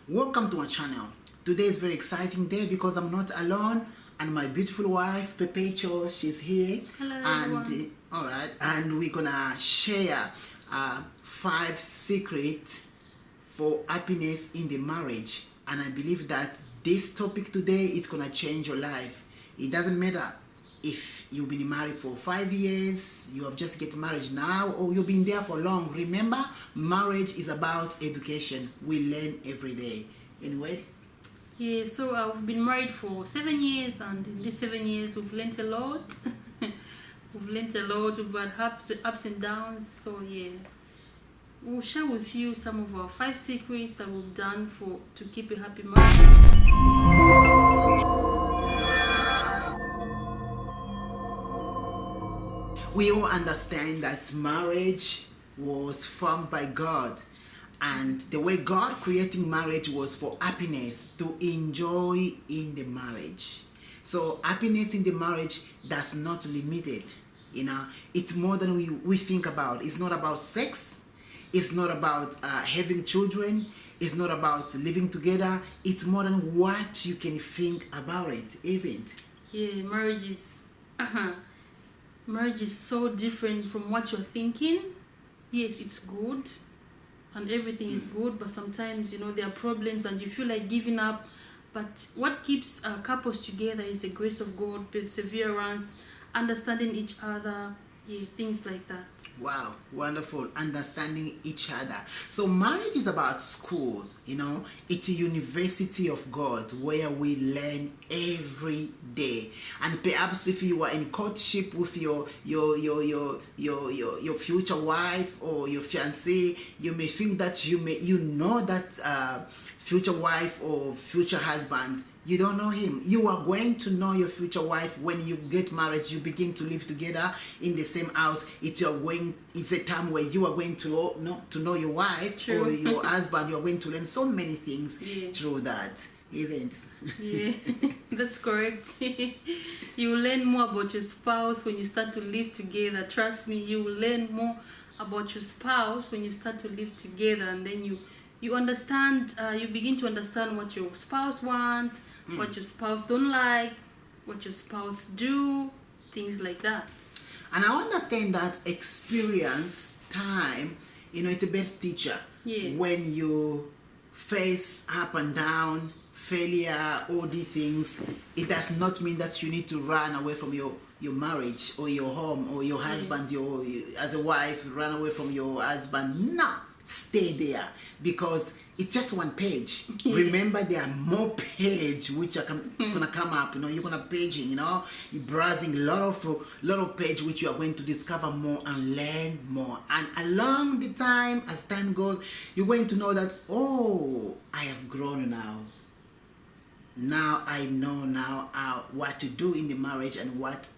Welcome to my channel. Today is a very exciting day because I'm not alone, and my beautiful wife Perpetual, she's here. Hello, and everyone. all right, and we're gonna share 5 secrets for happiness in the marriage. And I believe that this topic today is gonna change your life. It doesn't matter if you've been married for 5 years, you have just get married now, or you've been there for long. Remember, marriage is about education. We learn every day. Anyway, Yeah, so I've been married for 7 years, and in these 7 years, we've learnt a lot. We've learnt a lot. We've had ups and downs. So yeah, we'll share with you some of our 5 secrets that we've done to keep a happy marriage. we all understand that marriage was formed by God, and the way God creating marriage was for happiness, to enjoy in the marriage. So happiness in the marriage does not limited. It's more than we think about. It's not about sex. It's not about having children. It's not about living together. It's more than what you can think about it, isn't? Yeah, marriage is so different from what you're thinking. Yes, it's good, and everything is good, but sometimes there are problems and you feel like giving up. But what keeps couples together is the grace of God, perseverance, understanding each other, yeah, things like that. Wow, wonderful. Understanding each other. So marriage is about schools, it's a university of God where we learn every day. And perhaps if you are in courtship with your future wife or your fiancé, you may think that you know that future wife or future husband. You don't know him. You are going to know your future wife when you get married. You begin to live together in the same house. It's a time where you are going to know your wife. True. Or your husband. You are going to learn so many things, Yeah. through that, isn't it? Yeah, that's correct. You will learn more about your spouse when you start to live together. Trust me, you will learn more about your spouse when you start to live together, and then you understand. You begin to understand what your spouse wants, what your spouse don't like, what your spouse do, things like that. And I understand that experience, time, it's a best teacher. Yeah. When you face up and down, failure, all these things, it does not mean that you need to run away from your marriage or your home or your husband. As a wife, run away from your husband. No, stay there, because it's just one page. Remember, there are more page which are gonna come up. You're gonna paging. You're browsing a lot of page which you are going to discover more and learn more. And along the time, as time goes, you're going to know that, oh, I have grown now. Now I know what to do in the marriage and what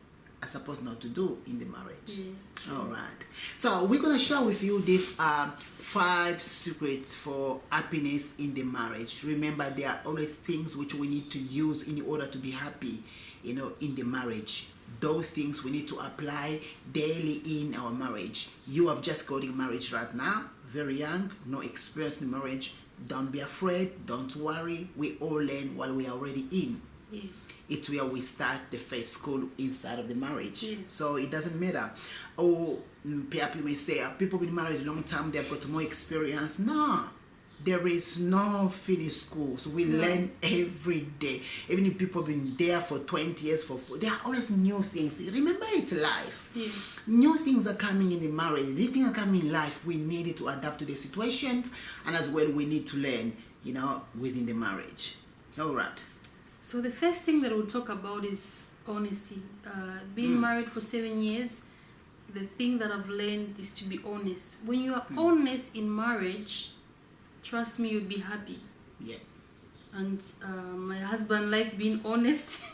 I'm supposed not to do in the marriage. Yeah. All right. So we're gonna share with you these 5 secrets for happiness in the marriage. Remember, there are only things which we need to use in order to be happy, in the marriage. Those things we need to apply daily in our marriage. You have just got in marriage right now, very young, no experience in marriage. Don't be afraid. Don't worry. We all learn while we are already in. Yeah. It's where we start the first school inside of the marriage. Yeah. So it doesn't matter. Oh, perhaps you may say, people been married a long time, they've got more experience. No, there is no finished school. So we learn every day. Even if people have been there for 20 years, there are always new things. Remember, it's life. Yeah. New things are coming in the marriage. These things are coming in life. We need to adapt to the situations, and as well we need to learn, within the marriage. All right. So the first thing that we'll talk about is honesty. Being married for 7 years, the thing that I've learned is to be honest. When you are honest in marriage, trust me, you'll be happy. Yeah. And my husband likes being honest.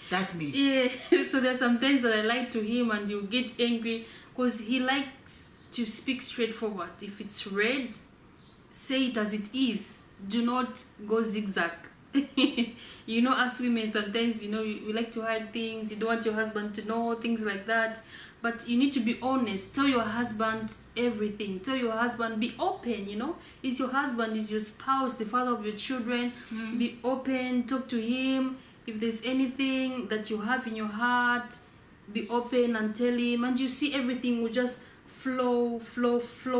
That's me. Yeah. So there's sometimes that I lie to him and he'll get angry because he likes to speak straightforward. If it's red, say it as it is. Do not go zigzag. Us women sometimes, we like to hide things. You don't want your husband to know, things like that. But you need to be honest. Tell your husband everything. Tell your husband, be open, Is your husband, is your spouse, the father of your children. Be open, talk to him. If there's anything that you have in your heart, be open and tell him. And you see everything will just flow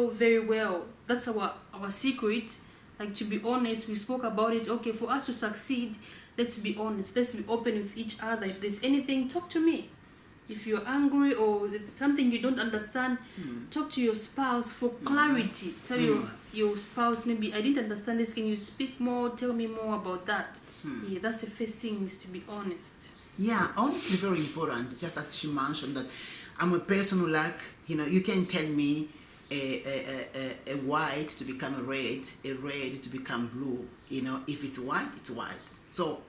very well. That's our secret. Like, to be honest, we spoke about it. Okay, for us to succeed, let's be honest. Let's be open with each other. If there's anything, talk to me. If you're angry or it's something you don't understand, talk to your spouse for clarity. Tell your spouse, maybe I didn't understand this. Can you speak more? Tell me more about that. Yeah, that's the first thing, is to be honest. Yeah, honesty is very important. Just as she mentioned that I'm a person who you can tell me a white to become a red to become blue. If it's white, it's white. So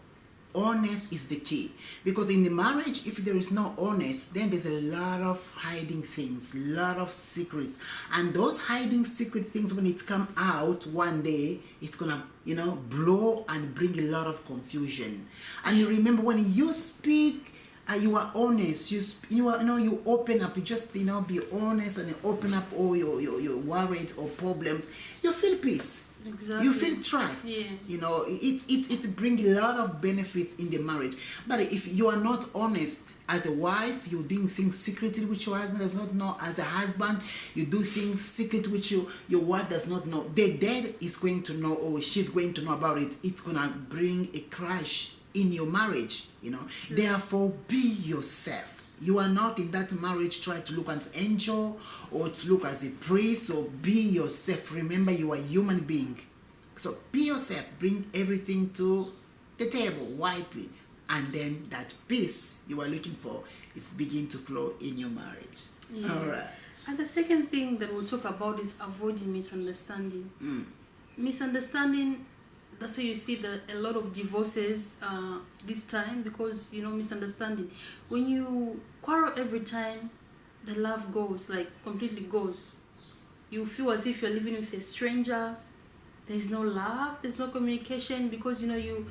honest is the key, because in the marriage, if there is no honest, then there's a lot of hiding things, a lot of secrets, and those hiding secret things, when it come out one day, it's gonna blow and bring a lot of confusion. And you remember, when you speak, you are honest, you open up, you just be honest and open up all your worries or problems, you feel peace. Exactly. You feel trust. Yeah. It brings a lot of benefits in the marriage. But if you are not honest as a wife, you're doing things secretly which your husband does not know. As a husband, you do things secret which your wife does not know. The dad is going to know, or she's going to know about it. It's gonna bring a crash in your marriage. Sure. Therefore, be yourself. You are not in that marriage try to look as an angel or to look as a priest. So be yourself. Remember, you are a human being. So be yourself. Bring everything to the table widely. And then that peace you are looking for is begin to flow in your marriage. Yeah. All right. And the second thing that we'll talk about is avoiding misunderstanding. Misunderstanding, that's why you see a lot of divorces this time, because misunderstanding. When you quarrel every time, the love goes, like completely goes. You feel as if you're living with a stranger. There's no love, there's no communication, because you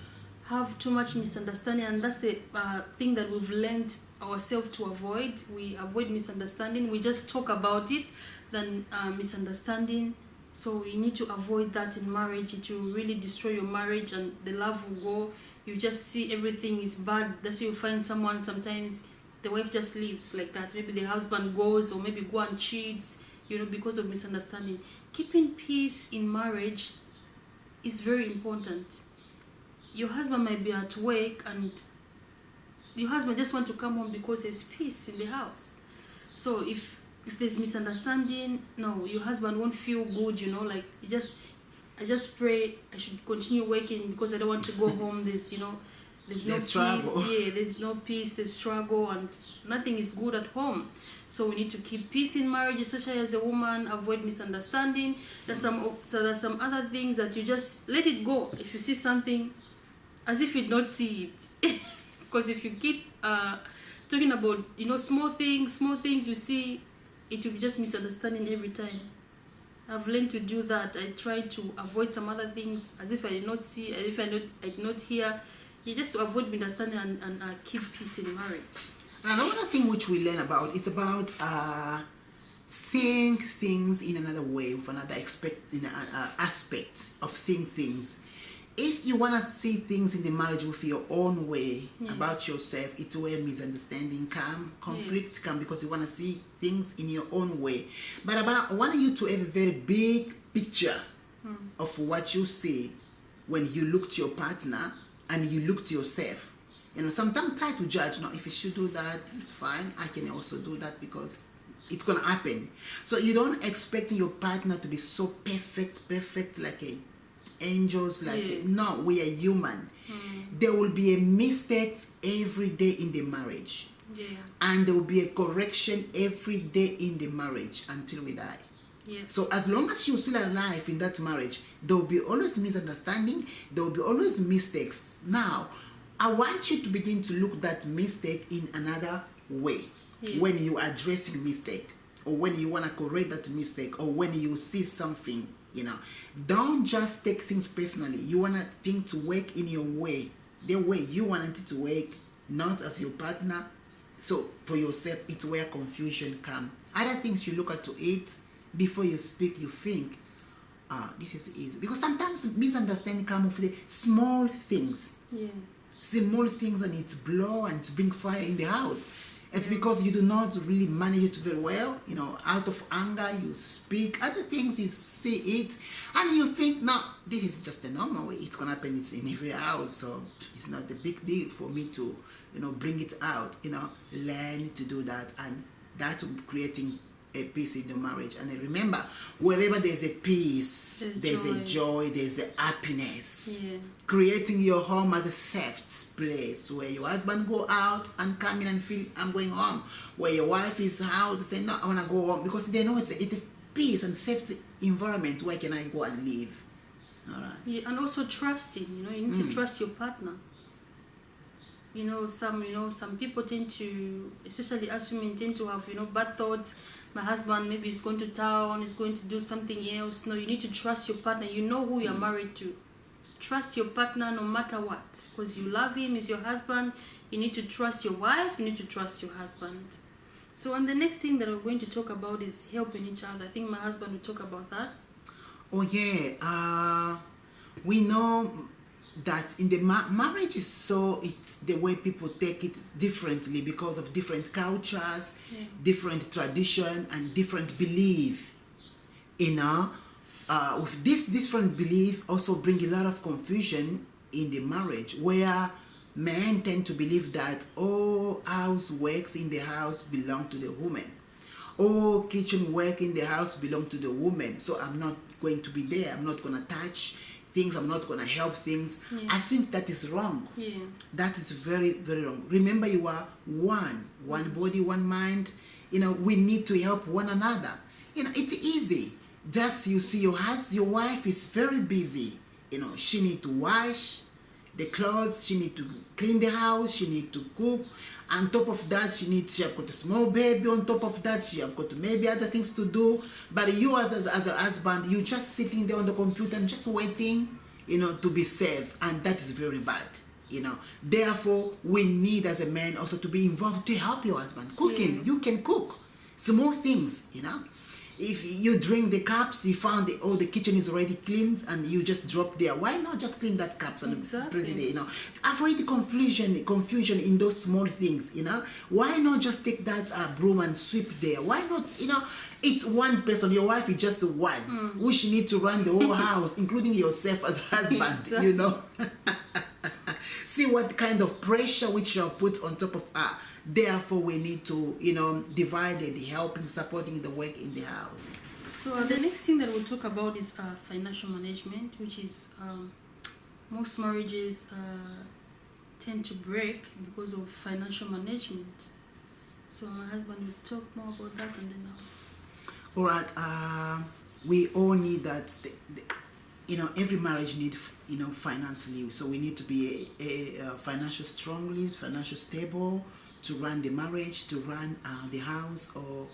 have too much misunderstanding. And that's the thing that we've learned ourselves to avoid. We avoid misunderstanding. We just talk about it than misunderstanding. So you need to avoid that in marriage. It will really destroy your marriage, and the love will go. You just see everything is bad. That's why you find someone, sometimes the wife just leaves like that. Maybe the husband goes, or maybe go and cheats, because of misunderstanding. Keeping peace in marriage is very important. Your husband might be at work, and your husband just want to come home because there's peace in the house. So if there's misunderstanding, no, your husband won't feel good, like I just pray I should continue working because I don't want to go home. There's no peace. Struggle. Yeah, there's no peace, there's struggle, and nothing is good at home. So we need to keep peace in marriage, especially as a woman. Avoid misunderstanding. There's some other things that you just let it go. If you see something, as if you did not see it, because if you keep talking about small things you see, it will be just misunderstanding every time. I've learned to do that. I try to avoid some other things, as if I did not see, as if I did not hear. You just to avoid misunderstanding and keep peace in marriage. And another thing which we learn about, it's about seeing things in another way, with another aspect of seeing things. If you want to see things in the marriage with your own way about yourself, it's where misunderstanding come, conflict come, because you want to see things in your own way. But I want you to have a very big picture of what you see when you look to your partner and you look to yourself. Sometimes try to judge. No, if you should do that, fine. I can also do that because it's gonna happen. So you don't expect your partner to be so perfect like a angels, no, we are human. There will be a mistake every day in the marriage, and there will be a correction every day in the marriage until we die. So as long as you're still alive in that marriage, there will be always misunderstanding, there will be always mistakes. Now I want you to begin to look that mistake in another way. When you are addressing mistake, or when you want to correct that mistake, or when you see something, don't just take things personally. You want to to work in your way, the way you want it to work, not as your partner So for yourself, it's where confusion comes. Other things you look at to it, before you speak, you think, this is easy. Because sometimes misunderstanding comes with the small things. Yeah. Small things, and it's blow and bring fire in the house. It's because you do not really manage it very well. Out of anger, you speak. Other things, you see it, and you think, no, this is just a normal way. It's gonna happen. It's in every house, so it's not a big deal for me to, bring it out. Learn to do that, and that's creating a peace in the marriage. And remember, wherever there's a peace, there's a joy, there's a happiness. Yeah. Creating your home as a safe place where your husband go out and come in and feel, I'm going home. Where your wife is out saying, no, I want to go home, because they know it's a peace and safety environment. Where can I go and live? All right. Yeah, and also trusting. You need to trust your partner. Some people tend to, especially us women, tend to have bad thoughts. My husband maybe is going to town, is going to do something else. No, you need to trust your partner. You know who you're married to. Trust your partner no matter what, because you love him, he's your husband. You need to trust your wife, you need to trust your husband. So, and the next thing that we're going to talk about is helping each other. I think my husband will talk about that. Oh yeah, we know that in the marriage is so, it's the way people take it differently because of different cultures, different tradition, and different belief. With this different belief also bring a lot of confusion in the marriage, where men tend to believe that all houseworks in the house belong to the woman. All kitchen work in the house belong to the woman. So I'm not going to be there. I'm not going to touch things. I'm not going to help things. Yeah. I think that is wrong. Yeah. That is very, very wrong. Remember, you are one body, one mind. We need to help one another. It's easy. Just you see your wife is very busy. She need to wash the clothes, she need to clean the house, she need to cook. On top of that, she have got a small baby. On top of that, she have got maybe other things to do. But you as a husband, you just sitting there on the computer and just waiting, to be saved. And that is very bad. Therefore, we need as a man also to be involved to help your husband. Cooking, you can cook. Small things, If you drink the cups, you found all the kitchen is already cleaned and you just drop there. Why not just clean that cups and put it there, Avoid the confusion in those small things, Why not just take that broom and sweep there? Why not, it's one person, your wife is just one, which need to run the whole house, including yourself as husband, See what kind of pressure which you put on top of her. Therefore, we need to, divide the helping, supporting the work in the house. So the next thing that we'll talk about is financial management, which is most marriages tend to break because of financial management. So my husband will talk more about that, and then All right. We all need that. Every marriage needs, financially. So we need to be a financial strongly, financial stable, to run the marriage, to run the house, or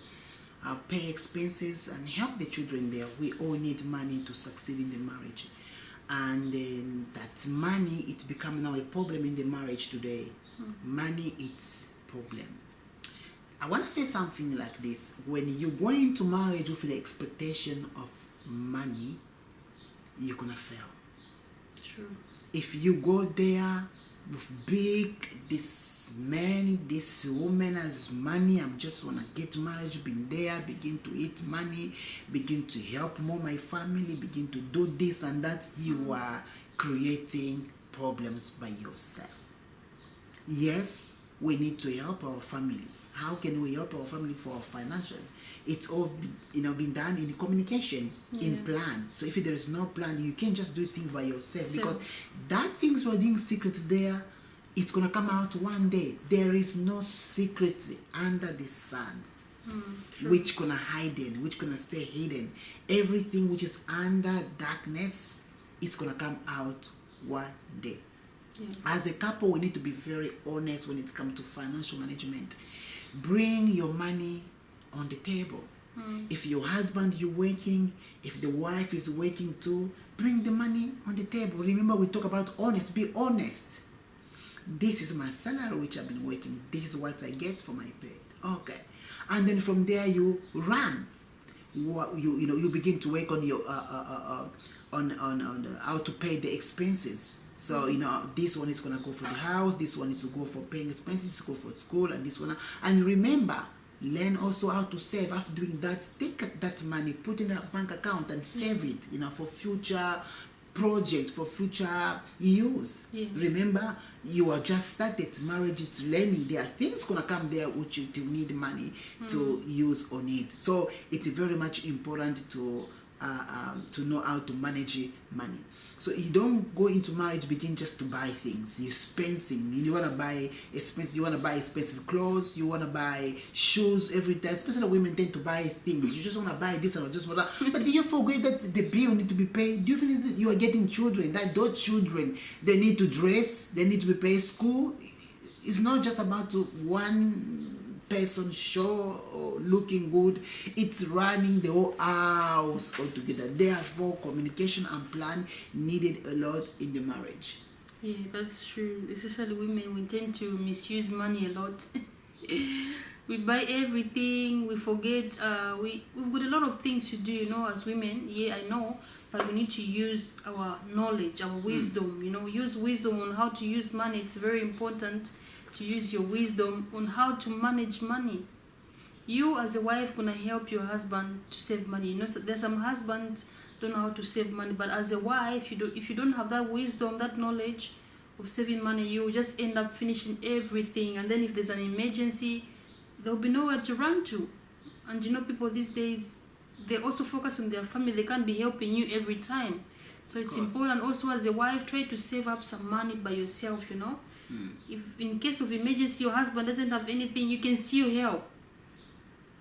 pay expenses and help the children there. We all need money to succeed in the marriage. And that money, it's become now a problem in the marriage today. Money, it's problem. I want to say something like this. When you go into marriage with the expectation of money, you're going to fail. True. If you go there with this man, this woman has money, I just want to get married, begin there, begin to eat money, begin to help more my family, begin to do this and that, you are creating problems by yourself. Yes, we need to help our families. How can we help our family for our financial? It's all been done in communication, in plan. So if there is no plan, you can't just do things by yourself, because that things you are doing secret there, it's gonna come out one day. There is no secret under the sun which gonna hidden, which gonna stay hidden. Everything which is under darkness, it's gonna come out one day. As a couple, we need to be very honest when it comes to financial management. Bring your money on the table. If your husband you're working, if the wife is working too, bring the money on the table. Remember, we talk about honest. Be honest. this is my salary which I've been working, this is what I get for my pay. Okay. And then from there you run. You begin to work on your on how to pay the expenses. So this one is gonna go for the house, this one is to go for paying expenses, go for school, and this one. And remember, learn also how to save. After doing that, take that money, put in a bank account, and save it. For future project, for future use. Remember, you are just started marriage, it's learning. There are things gonna come there which you need money to use on it. So it's very much important to know how to manage money. So you don't go into marriage begin just to buy things. You spend things. You wanna buy expensive. You wanna buy expensive clothes. You wanna buy shoes every time. Especially women tend to buy things. You just wanna buy this and just that. But do you forget that the bill need to be paid? Do you feel that you are getting children? That those children, they need to dress. They need to be paid school. It's not just about one person show or looking good. It's running the whole house altogether. Therefore, communication and plan needed a lot in the marriage. Yeah, that's true. Especially women, we tend to misuse money a lot. We buy everything. We forget. We've got a lot of things to do. As women. Yeah, I know. But we need to use our knowledge, our wisdom. Use wisdom on how to use money. It's very important to use your wisdom on how to manage money. You as a wife gonna help your husband to save money. So there's some husbands don't know how to save money, but as a wife, if you don't have that wisdom, that knowledge of saving money, you just end up finishing everything. And then if there's an emergency, there'll be nowhere to run to. And people these days, they also focus on their family. They can't be helping you every time. So it's important also as a wife, try to save up some money by yourself. If in case of emergency your husband doesn't have anything, you can still help.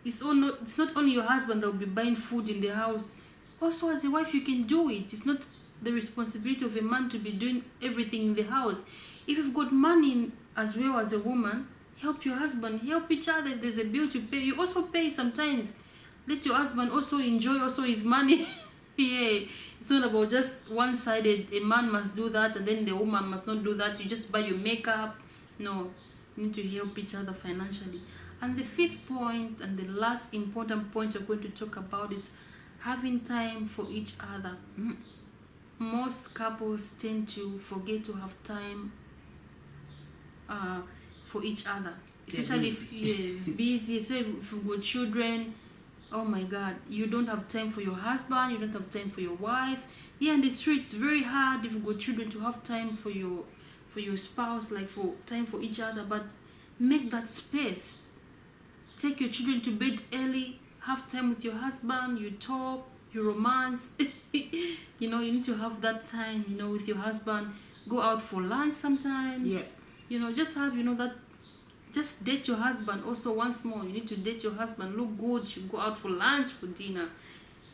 It's not only your husband that will be buying food in the house. Also as a wife you can do it. It's not the responsibility of a man to be doing everything in the house. If you've got money as well as a woman, help your husband, help each other. If there's a bill to pay, you also pay sometimes. Let your husband also enjoy also his money. Yeah, it's not about just one-sided. A man must do that and then the woman must not do that. You just buy your makeup. No, you need to help each other financially. And the fifth point and the last important point we're going to talk about is having time for each other. Most couples tend to forget to have time for each other. Especially if you're busy. So if you've got children, oh my God, you don't have time for your husband, you don't have time for your wife. Yeah, in the street, it's very hard if you've got children to have time for your spouse, like for time for each other. But make that space. Take your children to bed early, have time with your husband, you talk, you romance. You need to have that time, with your husband. Go out for lunch sometimes. Yeah. Just have, that. Just date your husband also once more. You need to date your husband. Look good. You go out for lunch, for dinner.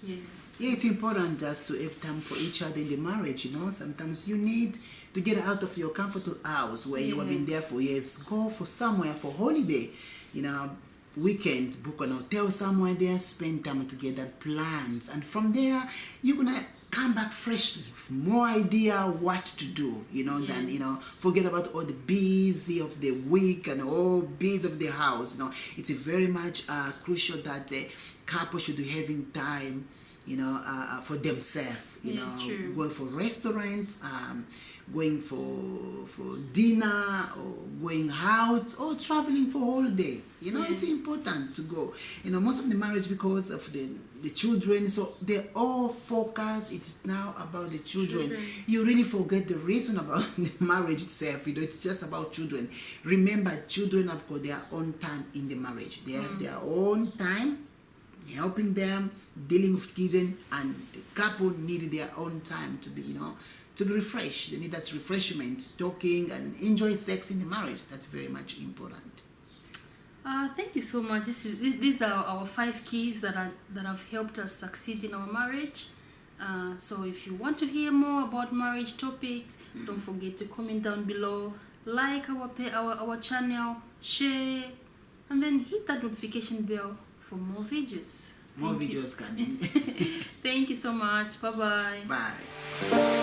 Yeah, it's important just to have time for each other in the marriage. Sometimes you need to get out of your comfortable house where you have been there for years. Go for somewhere for holiday. Weekend, book an hotel somewhere there, spend time together, plans. And from there, you're going to come back freshly with more idea what to do, than, forget about all the busy of the week and all busy of the house. It's very much crucial that the couple should be having time, for themselves, going for restaurants, going for dinner, or going out, or traveling for holiday. It's important to go. Most of the marriage because of the children, so they all focus. It's now about the children. You really forget the reason about the marriage itself. It's just about children. Remember, children have got their own time in the marriage. They have their own time, helping them, dealing with children, and the couple need their own time to be, to be refreshed. They need that refreshment, talking and enjoy sex in the marriage. That's very much important. Thank you so much. These are our 5 keys that have helped us succeed in our marriage. So if you want to hear more about marriage topics, don't forget to comment down below, like our channel, share, and then hit that notification bell for more videos. More videos coming. Thank you so much. Bye-bye. Bye.